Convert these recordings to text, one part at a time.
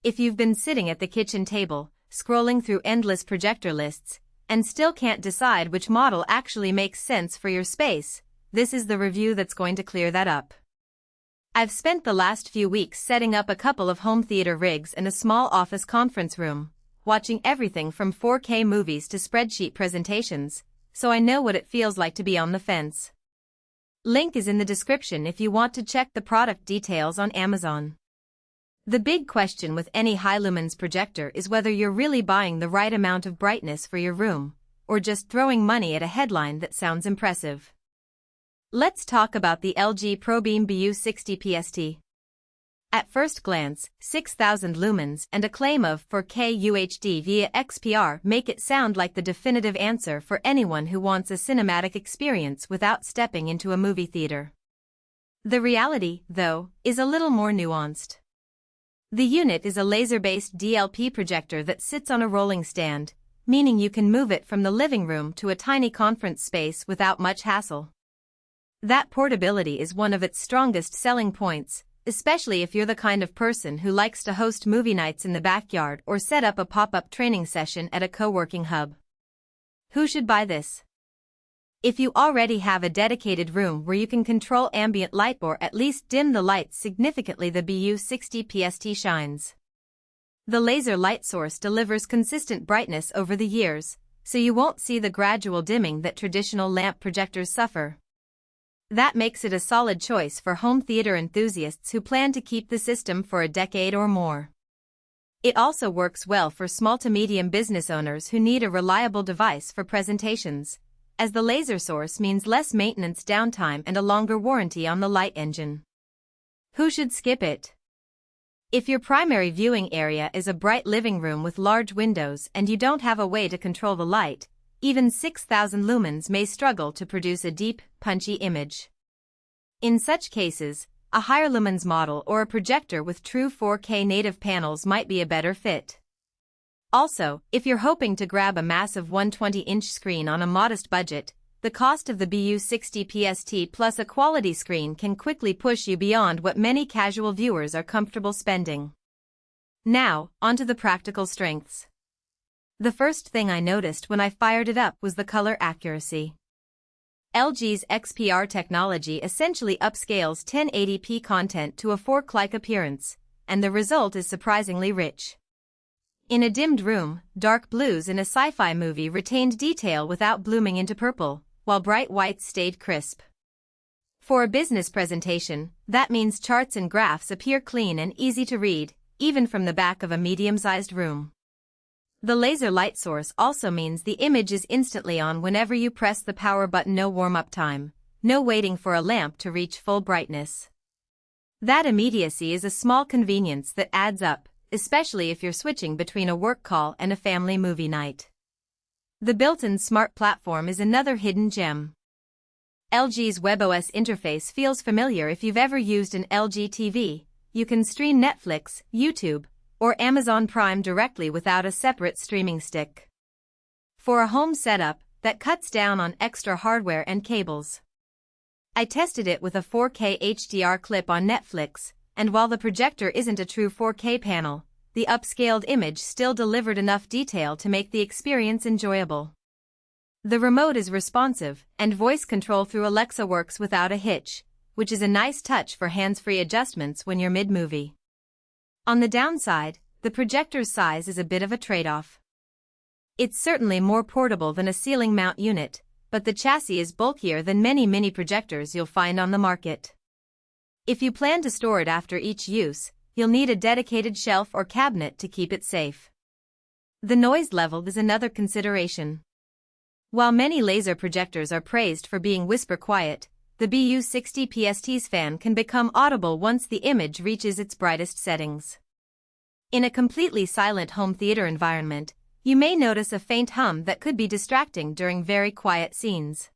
If you've been sitting at the kitchen table, scrolling through endless projector lists, and still can't decide which model actually makes sense for your space, this is the review that's going to clear that up. I've spent the last few weeks setting up a couple of home theater rigs and a small office conference room, watching everything from 4K movies to spreadsheet presentations, so I know what it feels like to be on the fence. Link is in the description if you want to check the product details on Amazon. The big question with any high lumens projector is whether you're really buying the right amount of brightness for your room, or just throwing money at a headline that sounds impressive. Let's talk about the LG ProBeam BU60PST. At first glance, 6,000 lumens and a claim of 4K UHD via XPR make it sound like the definitive answer for anyone who wants a cinematic experience without stepping into a movie theater. The reality, though, is a little more nuanced. The unit is a laser-based DLP projector that sits on a rolling stand, meaning you can move it from the living room to a tiny conference space without much hassle. That portability is one of its strongest selling points, especially if you're the kind of person who likes to host movie nights in the backyard or set up a pop-up training session at a co-working hub. Who should buy this? If you already have a dedicated room where you can control ambient light or at least dim the lights significantly, the BU60PST shines. The laser light source delivers consistent brightness over the years, so you won't see the gradual dimming that traditional lamp projectors suffer. That makes it a solid choice for home theater enthusiasts who plan to keep the system for a decade or more. It also works well for small to medium business owners who need a reliable device for presentations, as the laser source means less maintenance downtime and a longer warranty on the light engine. Who should skip it? If your primary viewing area is a bright living room with large windows and you don't have a way to control the light, even 6,000 lumens may struggle to produce a deep, punchy image. In such cases, a higher lumens model or a projector with true 4K native panels might be a better fit. Also, if you're hoping to grab a massive 120-inch screen on a modest budget, the cost of the BU60PST plus a quality screen can quickly push you beyond what many casual viewers are comfortable spending. Now, onto the practical strengths. The first thing I noticed when I fired it up was the color accuracy. LG's XPR technology essentially upscales 1080p content to a 4K-like appearance, and the result is surprisingly rich. In a dimmed room, dark blues in a sci-fi movie retained detail without blooming into purple, while bright whites stayed crisp. For a business presentation, that means charts and graphs appear clean and easy to read, even from the back of a medium-sized room. The laser light source also means the image is instantly on whenever you press the power button. No warm-up time, no waiting for a lamp to reach full brightness. That immediacy is a small convenience that adds up, especially if you're switching between a work call and a family movie night. The built-in smart platform is another hidden gem. LG's WebOS interface feels familiar if you've ever used an LG TV. You can stream Netflix, YouTube, or Amazon Prime directly without a separate streaming stick. For a home setup, that cuts down on extra hardware and cables. I tested it with a 4K HDR clip on Netflix, and while the projector isn't a true 4K panel, the upscaled image still delivered enough detail to make the experience enjoyable. The remote is responsive, and voice control through Alexa works without a hitch, which is a nice touch for hands-free adjustments when you're mid-movie. On the downside, the projector's size is a bit of a trade-off. It's certainly more portable than a ceiling mount unit, but the chassis is bulkier than many mini projectors you'll find on the market. If you plan to store it after each use, you'll need a dedicated shelf or cabinet to keep it safe. The noise level is another consideration. While many laser projectors are praised for being whisper quiet, the BU60PST's fan can become audible once the image reaches its brightest settings. In a completely silent home theater environment, you may notice a faint hum that could be distracting during very quiet scenes.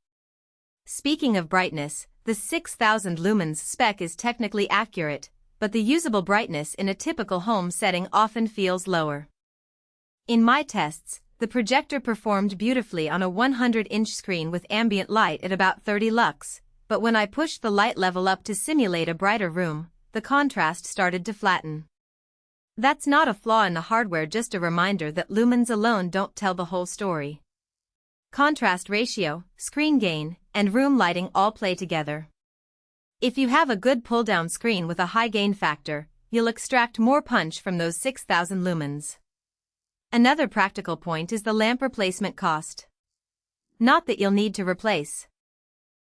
Speaking of brightness, the 6,000 lumens spec is technically accurate, but the usable brightness in a typical home setting often feels lower. In my tests, the projector performed beautifully on a 100-inch screen with ambient light at about 30 lux, but when I pushed the light level up to simulate a brighter room, the contrast started to flatten. That's not a flaw in the hardware, just a reminder that lumens alone don't tell the whole story. Contrast ratio, screen gain, and room lighting all play together. If you have a good pull-down screen with a high gain factor, you'll extract more punch from those 6,000 lumens. Another practical point is the lamp replacement cost. Not that you'll need to replace